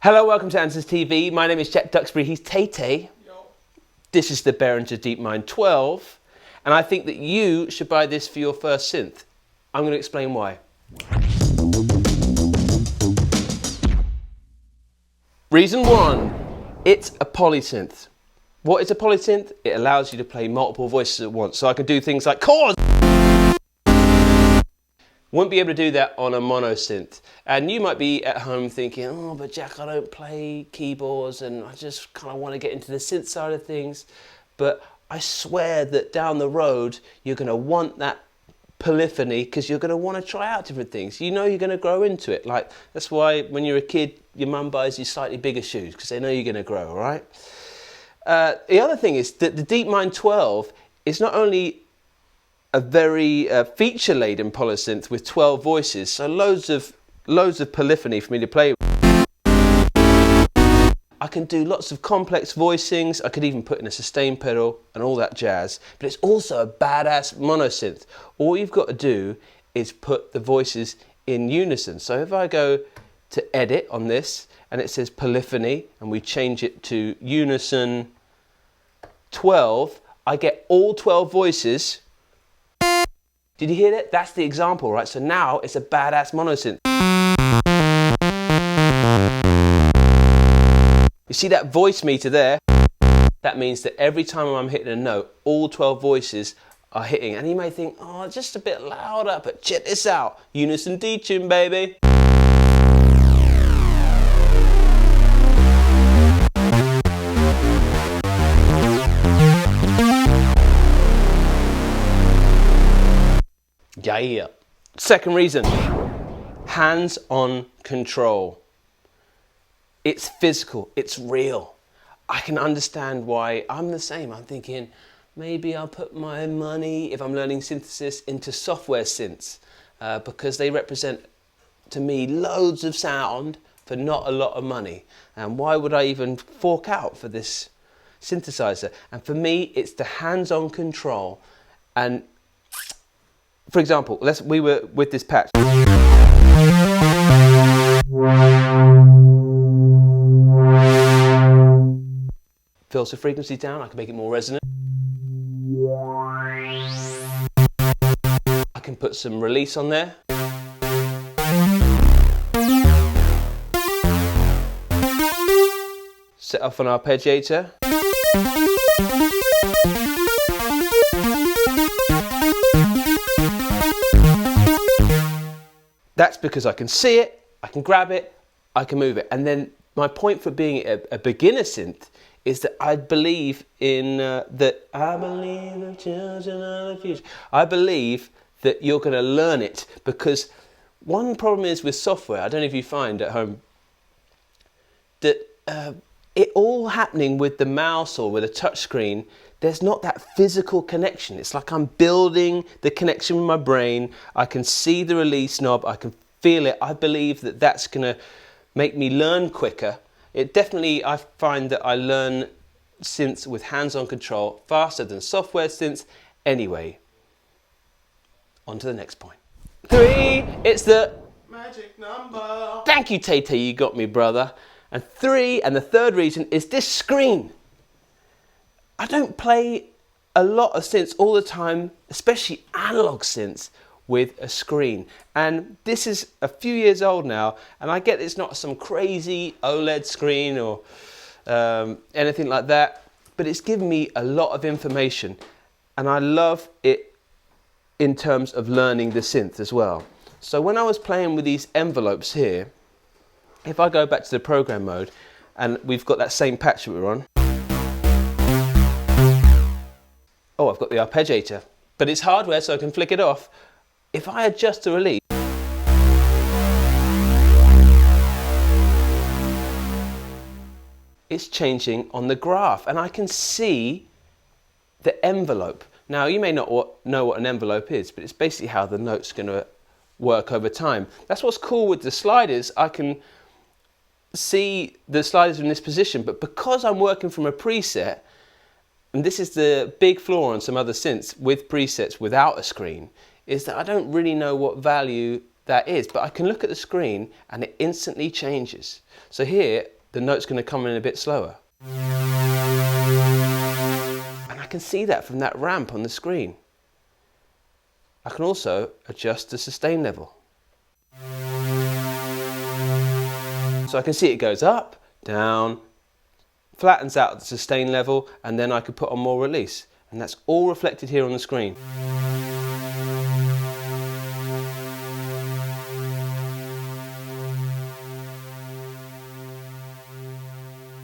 Hello, welcome to Andertons TV. My name is Jack Duxbury, he's Tay-Tay. This is the Behringer DeepMind 12, and I think that you should buy this for your first synth. I'm going to explain why. Reason one, it's a polysynth. What is a polysynth? It allows you to play multiple voices at once, so I can do things like chords. Won't be able to do that on a mono synth. And you might be at home thinking, oh, but Jack, I don't play keyboards and I just kind of want to get into the synth side of things. But I swear that down the road, you're going to want that polyphony because you're going to want to try out different things. You know you're going to grow into it. Like, that's why when you're a kid, your mum buys you slightly bigger shoes because they know you're going to grow, all right? The other thing is that the DeepMind 12 is not only a very feature-laden polysynth with 12 voices, so loads of polyphony for me to play with. I can do lots of complex voicings, I could even put in a sustain pedal and all that jazz, but it's also a badass monosynth. All you've got to do is put the voices in unison. So if I go to edit on this and it says polyphony and we change it to unison 12, I get all 12 voices. Did you hear that? That's the example, right? So now it's a badass monosynth. You see that voice meter there? That means that every time I'm hitting a note, all 12 voices are hitting. And you may think, oh, just a bit louder, but check this out. Unison D tune, baby. Yeah. Second reason, hands-on control. It's physical, it's real. I can understand why I'm the same. I'm thinking, maybe I'll put my money, if I'm learning synthesis, into software synths because they represent, to me, loads of sound for not a lot of money. And why would I even fork out for this synthesizer? And for me, it's the hands-on control. And for example, we were with this patch. Filter frequency down, I can make it more resonant. I can put some release on there. Set off an arpeggiator. That's because I can see it, I can grab it, I can move it. And then my point for being a beginner synth is that I believe in I believe in children of the future. I believe that you're going to learn it because one problem is with software, I don't know if you find at home, that it all happening with the mouse or with a touch screen, there's not that physical connection. It's like I'm building the connection with my brain. I can see the release knob. I can feel it. I believe that that's going to make me learn quicker. It definitely, I find that I learn synths with hands-on control faster than software synths. Anyway, on to the next point. 3, it's the magic number. Thank you, Tay-Tay, you got me, brother. And 3, and the third reason is this screen. I don't play a lot of synths all the time, especially analog synths, with a screen. And this is a few years old now, and I get it's not some crazy OLED screen or anything like that, but it's given me a lot of information, and I love it in terms of learning the synth as well. So when I was playing with these envelopes here, if I go back to the program mode, and we've got that same patch that we're on, oh, I've got the arpeggiator, but it's hardware so I can flick it off. If I adjust the release, it's changing on the graph and I can see the envelope. Now you may not know what an envelope is, but it's basically how the note's going to work over time. That's what's cool with the sliders. I can see the sliders in this position, but because I'm working from a preset, and this is the big flaw on some other synths with presets without a screen, is that I don't really know what value that is, but I can look at the screen and it instantly changes. So here, the note's going to come in a bit slower. And I can see that from that ramp on the screen. I can also adjust the sustain level. So I can see it goes up, down, flattens out at the sustain level, and then I could put on more release. And that's all reflected here on the screen.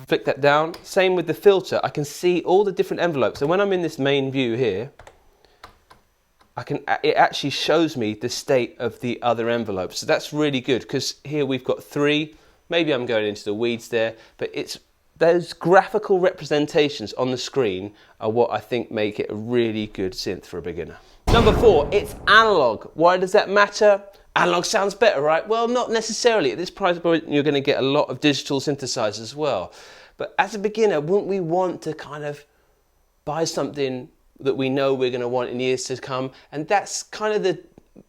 Flick that down. Same with the filter. I can see all the different envelopes. And when I'm in this main view here, it actually shows me the state of the other envelopes. So that's really good, because here we've got 3. Maybe I'm going into the weeds there, but it's those graphical representations on the screen are what I think make it a really good synth for a beginner. Number 4, it's analog. Why does that matter? Analog sounds better, right? Well, not necessarily. At this price point, you're going to get a lot of digital synthesizers as well. But as a beginner, wouldn't we want to kind of buy something that we know we're going to want in years to come? And that's kind of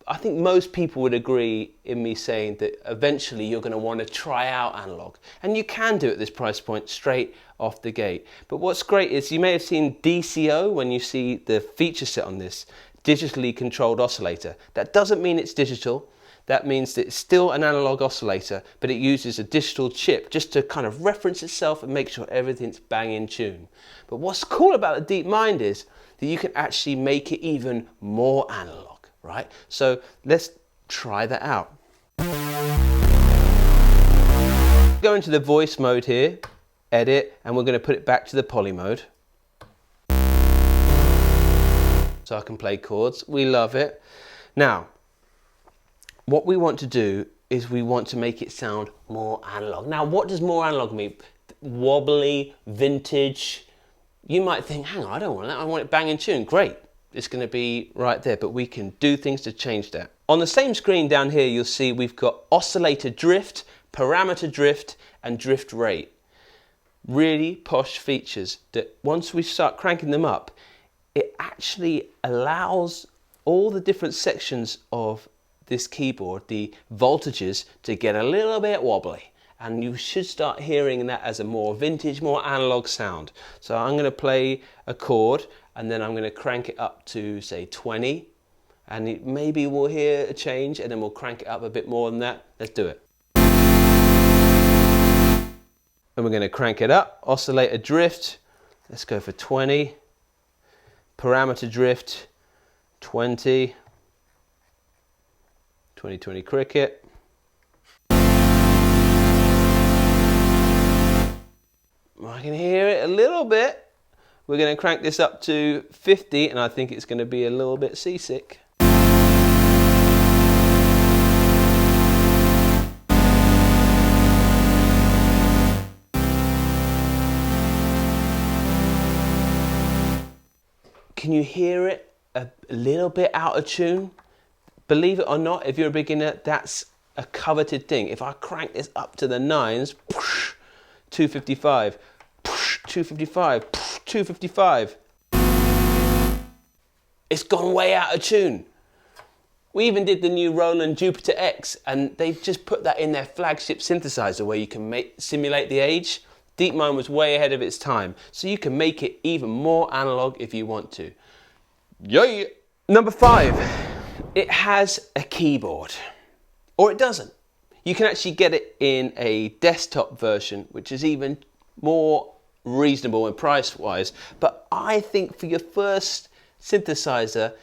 I think most people would agree in me saying that eventually you're going to want to try out analog. And you can do it at this price point straight off the gate. But what's great is you may have seen DCO when you see the feature set on this, digitally controlled oscillator. That doesn't mean it's digital. That means that it's still an analog oscillator, but it uses a digital chip just to kind of reference itself and make sure everything's bang in tune. But what's cool about the DeepMind is that you can actually make it even more analog, right? So let's try that out. Go into the voice mode here, edit, and we're going to put it back to the poly mode. So I can play chords. We love it. Now, what we want to do is we want to make it sound more analog. Now, what does more analog mean? Wobbly, vintage. You might think, hang on, I don't want that. I want it bang in tune. Great. It's going to be right there, but we can do things to change that. On the same screen down here, you'll see we've got oscillator drift, parameter drift, and drift rate. Really posh features that once we start cranking them up, it actually allows all the different sections of this keyboard, the voltages, to get a little bit wobbly. And you should start hearing that as a more vintage, more analog sound. So I'm going to play a chord and then I'm going to crank it up to say 20, and maybe we'll hear a change, and then we'll crank it up a bit more than that. Let's do it. And we're going to crank it up. Oscillator drift, let's go for 20. Parameter drift, 20. 2020 cricket. I can hear it a little bit. We're going to crank this up to 50, and I think it's going to be a little bit seasick. Can you hear it a little bit out of tune? Believe it or not, if you're a beginner, that's a coveted thing. If I crank this up to the 9s, 255, 255, 255. It's gone way out of tune. We even did the new Roland Jupiter X, and they've just put that in their flagship synthesizer where you can simulate the age. DeepMind was way ahead of its time, so you can make it even more analog if you want to. Yay! Number 5. It has a keyboard, or it doesn't. You can actually get it in a desktop version, which is even more reasonable and price-wise. But I think for your first synthesizer,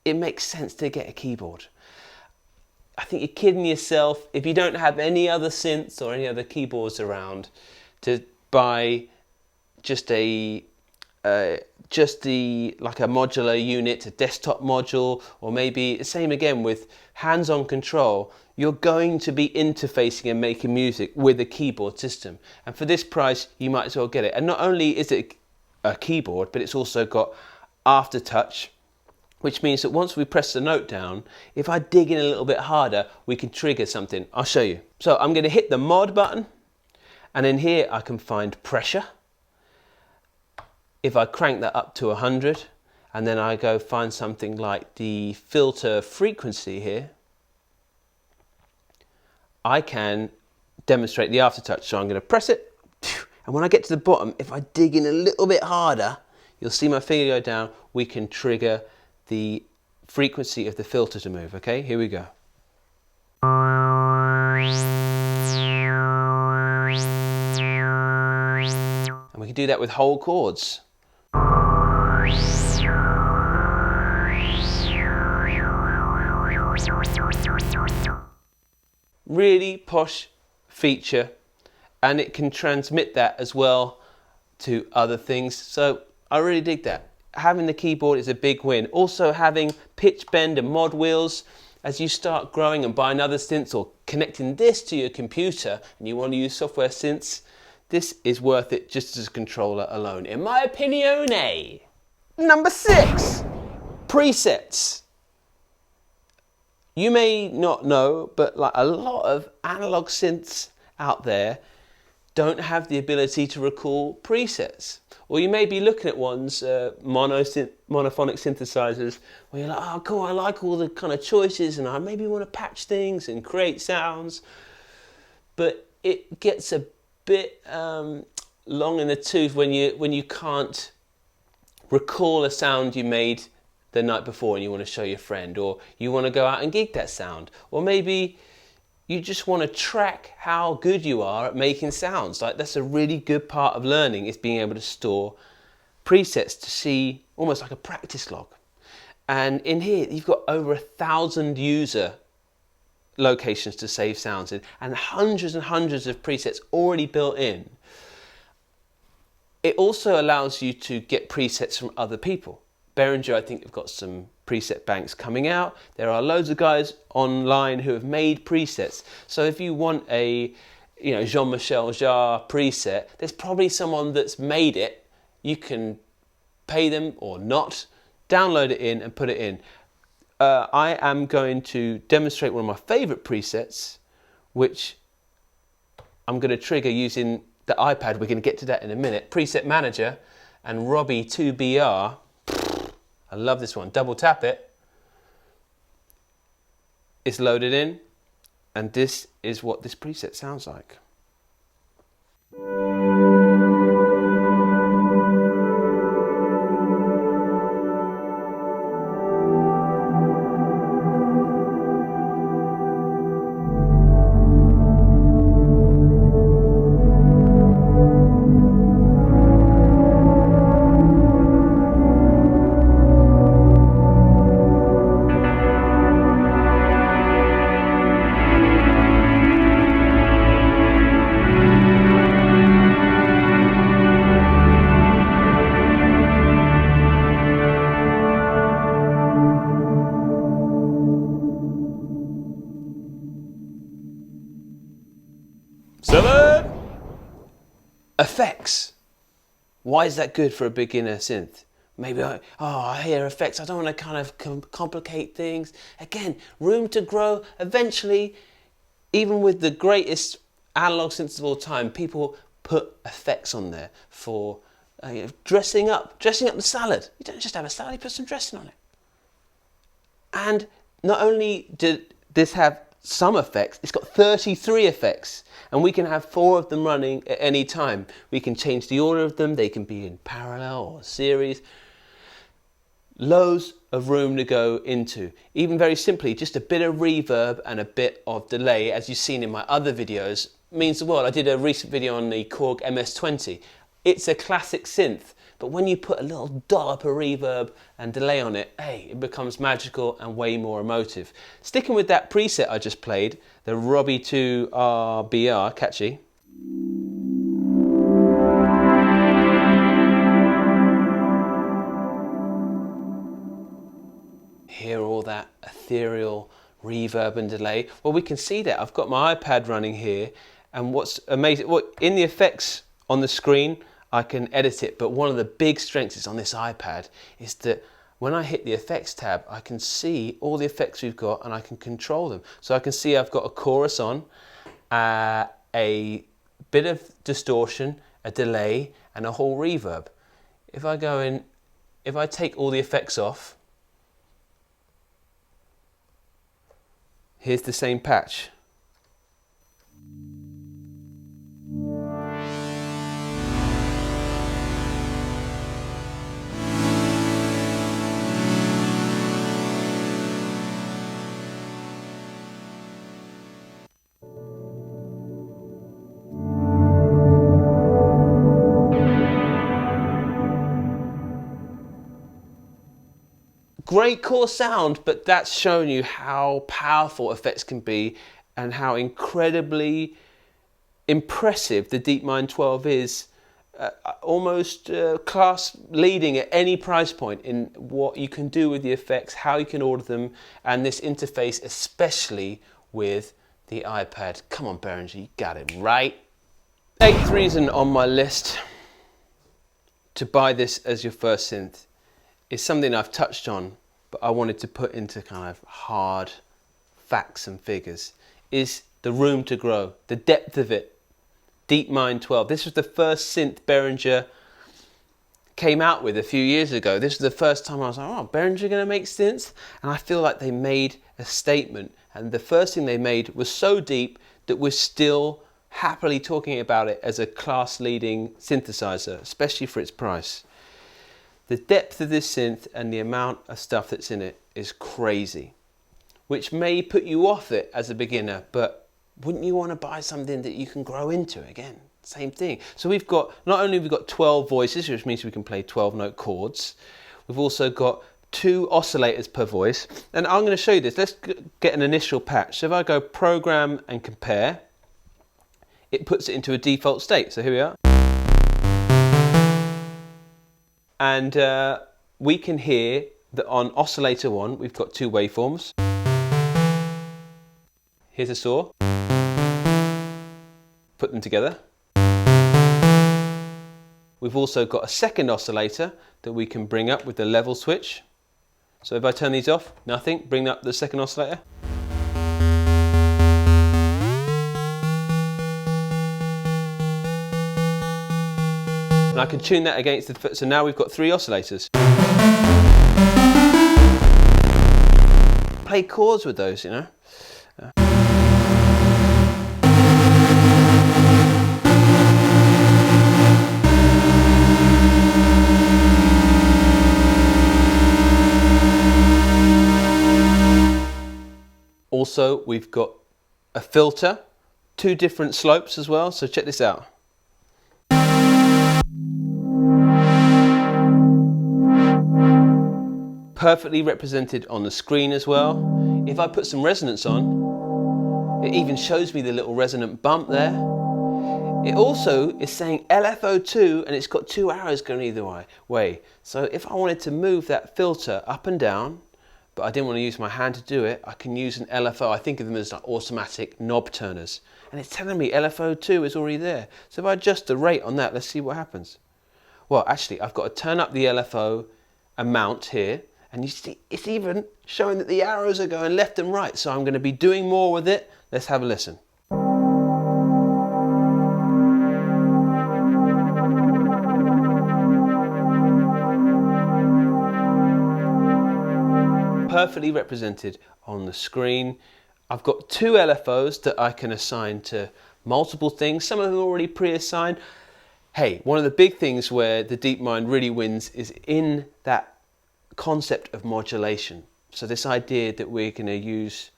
it makes sense to get a keyboard. I think you're kidding yourself if you don't have any other synths or any other keyboards around to buy just like a modular unit, a desktop module, or maybe same again with hands-on control. You're going to be interfacing and making music with a keyboard system, and for this price you might as well get it. And not only is it a keyboard, but it's also got aftertouch, which means that once we press the note down, if I dig in a little bit harder, we can trigger something. I'll show you. So I'm going to hit the mod button, and in here I can find pressure. If I crank that up to 100, and then I go find something like the filter frequency here, I can demonstrate the aftertouch. So I'm going to press it, and when I get to the bottom, if I dig in a little bit harder, you'll see my finger go down. We can trigger the frequency of the filter to move. Okay, here we go. And we can do that with whole chords. Really posh feature, and it can transmit that as well to other things. So I really dig that. Having the keyboard is a big win. Also having pitch bend and mod wheels. As you start growing and buying other synths or connecting this to your computer and you want to use software synths, this is worth it just as a controller alone, in my opinion. Number 6, presets. You may not know, but like a lot of analog synths out there don't have the ability to recall presets. Or you may be looking at ones, monophonic synthesizers, where you're like, oh cool, I like all the kind of choices and I maybe want to patch things and create sounds. But it gets a bit long in the tooth when you can't recall a sound you made the night before and you want to show your friend, or you want to go out and gig that sound, or maybe you just want to track how good you are at making sounds. Like, that's a really good part of learning, is being able to store presets to see almost like a practice log. And in here you've got over 1,000 user locations to save sounds in, and hundreds and hundreds of presets already built in. It also allows you to get presets from other people. Behringer, I think, have got some preset banks coming out. There are loads of guys online who have made presets. So if you want a, Jean-Michel Jarre preset, there's probably someone that's made it. You can pay them or not, download it in and put it in. I am going to demonstrate one of my favorite presets, which I'm going to trigger using the iPad. We're going to get to that in a minute. Preset Manager and Robbie 2BR. I love this one. Double tap it. It's loaded in, and this is what this preset sounds like. Effects. Why is that good for a beginner synth? Maybe I hear effects, I don't want to kind of complicate things. Again, room to grow. Eventually, even with the greatest analog synths of all time, people put effects on there for dressing up the salad. You don't just have a salad, you put some dressing on it. And not only did this have some effects, it's got 33 effects, and we can have 4 of them running at any time. We can change the order of them, they can be in parallel or series. Loads of room to go into. Even very simply, just a bit of reverb and a bit of delay, as you've seen in my other videos, means the world. I did a recent video on the Korg MS-20. It's a classic synth, but when you put a little dollop of reverb and delay on it, hey, it becomes magical and way more emotive. Sticking with that preset I just played, the Robbie 2RBR, catchy. Hear all that ethereal reverb and delay. Well, we can see that. I've got my iPad running here, and what's amazing, in the effects on the screen, I can edit it, but one of the big strengths is on this iPad is that when I hit the effects tab, I can see all the effects we've got and I can control them. So I can see I've got a chorus on, a bit of distortion, a delay, and a whole reverb. If I go in, if I take all the effects off, here's the same patch. great core sound, but that's showing you how powerful effects can be and how incredibly impressive the DeepMind 12 is. Almost class leading at any price point in what you can do with the effects, how you can order them, and this interface, especially with the iPad. Come on, Behringer, you got it right. 8th reason on my list to buy this as your first synth is something I've touched on, but I wanted to put into kind of hard facts and figures, is the room to grow, the depth of it. DeepMind 12. This was the first synth Behringer came out with a few years ago. This was the first time I was like, oh, Behringer going to make synths? And I feel like they made a statement. And the first thing they made was so deep that we're still happily talking about it as a class-leading synthesizer, especially for its price. The depth of this synth and the amount of stuff that's in it is crazy, which may put you off it as a beginner, but wouldn't you want to buy something that you can grow into? Again, same thing. So we've got, not only have we got 12 voices, which means we can play 12-note chords, we've also got 2 oscillators per voice. And I'm going to show you this. Let's get an initial patch. So if I go program and compare, it puts it into a default state. So here we are. And we can hear that on oscillator 1, we've got 2 waveforms. Here's a saw. Put them together. We've also got a second oscillator that we can bring up with the level switch. So if I turn these off, nothing, bring up the second oscillator. And I can tune that against the, so now we've got 3 oscillators. Play chords with those, you know. Also, we've got a filter, 2 different slopes as well, so check this out. Perfectly represented on the screen as well. If I put some resonance on, it even shows me the little resonant bump there. It also is saying LFO2 and it's got 2 arrows going either way. So if I wanted to move that filter up and down, but I didn't want to use my hand to do it, I can use an LFO. I think of them as like automatic knob turners. And it's telling me LFO2 is already there. So if I adjust the rate on that, let's see what happens. Well, actually, I've got to turn up the LFO amount here. And you see, it's even showing that the arrows are going left and right. So I'm going to be doing more with it. Let's have a listen. Perfectly represented on the screen. I've got 2 LFOs that I can assign to multiple things. Some of them are already pre-assigned. Hey, one of the big things where the DeepMind really wins is in that concept of modulation. So this idea that we're going to use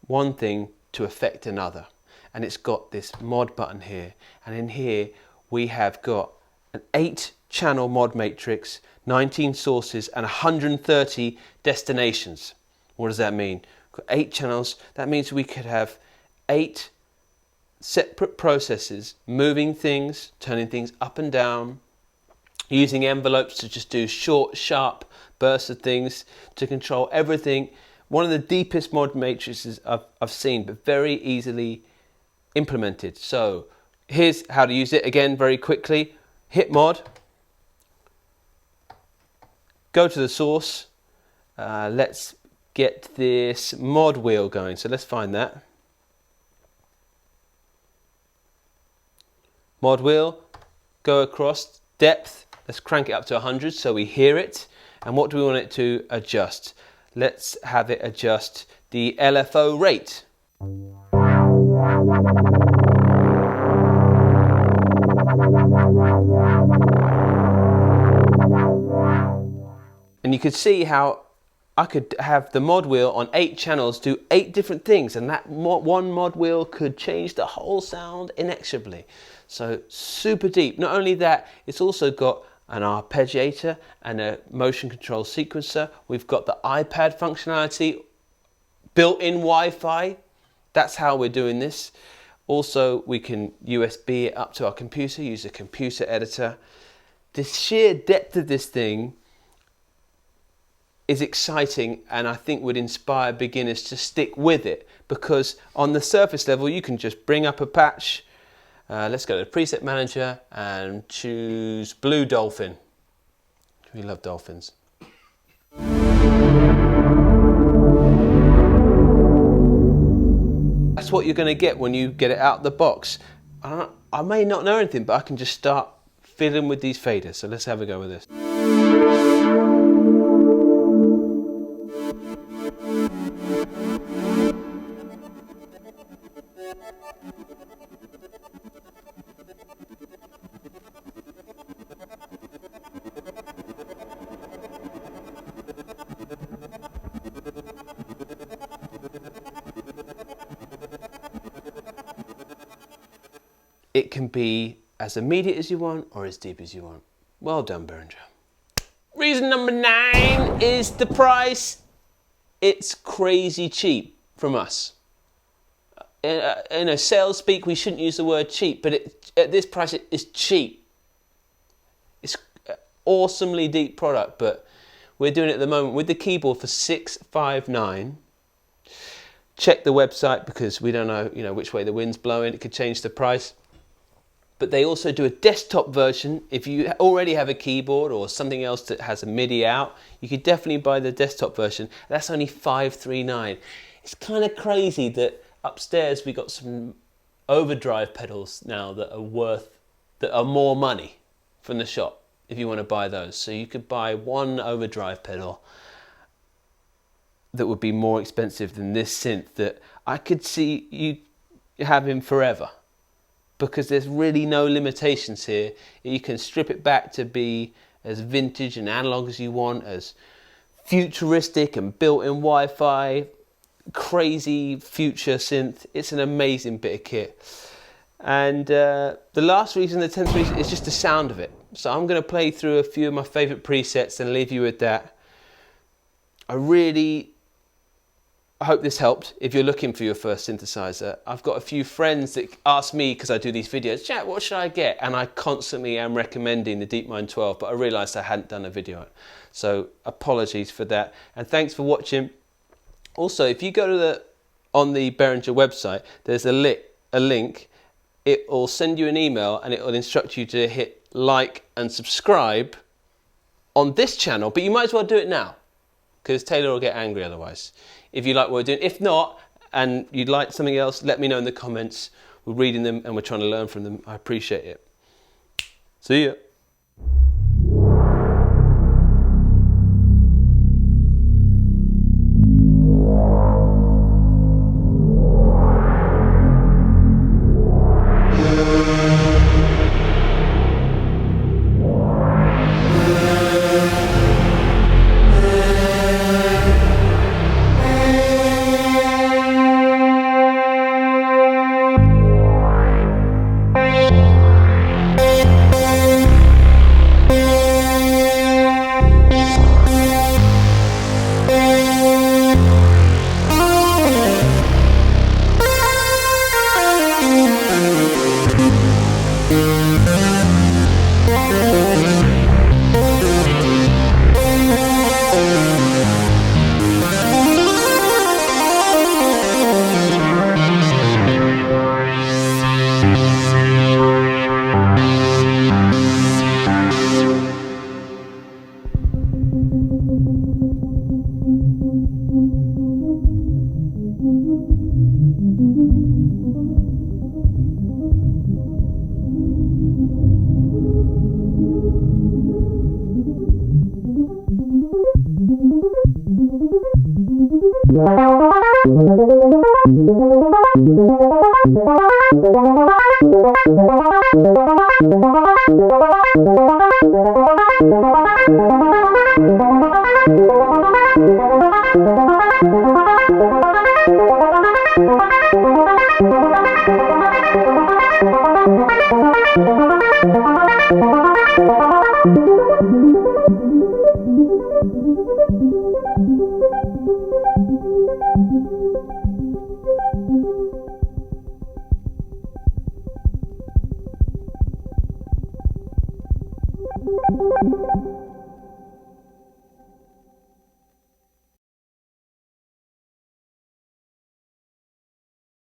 one thing to affect another. And it's got this mod button here. And in here we have got an 8-channel mod matrix, 19 sources and 130 destinations. What does that mean? We've got 8 channels. That means we could have 8 separate processes, moving things, turning things up and down, using envelopes to just do short, sharp bursts of things to control everything. One of the deepest mod matrices I've seen, but very easily implemented. So here's how to use it again very quickly. Hit mod. Go to the source. Let's get this mod wheel going. So let's find that. Mod wheel, go across, depth, let's crank it up to 100 so we hear it. And what do we want it to adjust? Let's have it adjust the LFO rate. And you could see how I could have the mod wheel on 8 channels do 8 different things, and that one mod wheel could change the whole sound inexorably. So super deep. Not only that, it's also got an arpeggiator and a motion control sequencer. We've got the iPad functionality, built-in Wi-Fi. That's how we're doing this. Also, we can USB it up to our computer, use a computer editor. The sheer depth of this thing is exciting, and I think would inspire beginners to stick with it, because on the surface level you can just bring up a patch. Let's go to the preset manager and choose Blue Dolphin. We love dolphins. That's what you're going to get when you get it out the box. I may not know anything, but I can just start fiddling with these faders. So let's have a go with this. It can be as immediate as you want or as deep as you want. Well done, Behringer. Reason number 9 is the price. It's crazy cheap from us. In sales speak, we shouldn't use the word cheap, but at this price, it is cheap. It's an awesomely deep product, but we're doing it at the moment with the keyboard for $659. Check the website because we don't know, which way the wind's blowing. It could change the price. But they also do a desktop version. If you already have a keyboard or something else that has a MIDI out, you could definitely buy the desktop version. That's only $539. It's kind of crazy that upstairs we got some overdrive pedals now that are more money from the shop if you want to buy those. So you could buy one overdrive pedal that would be more expensive than this synth that I could see you having forever, because there's really no limitations here. You can strip it back to be as vintage and analog as you want, as futuristic and built-in Wi-Fi, crazy future synth. It's an amazing bit of kit. And the last reason, the 10th reason, is just the sound of it. So I'm going to play through a few of my favourite presets and leave you with that. I hope this helped if you're looking for your first synthesizer. I've got a few friends that ask me, because I do these videos, Jack, what should I get? And I constantly am recommending the DeepMind 12, but I realised I hadn't done a video on it. So apologies for that. And thanks for watching. Also, if you go to on the Behringer website, there's a link. It will send you an email and it will instruct you to hit like and subscribe on this channel, but you might as well do it now, because Taylor will get angry otherwise. If you like what we're doing. If not, and you'd like something else, let me know in the comments. We're reading them and we're trying to learn from them. I appreciate it. See ya. Thank you.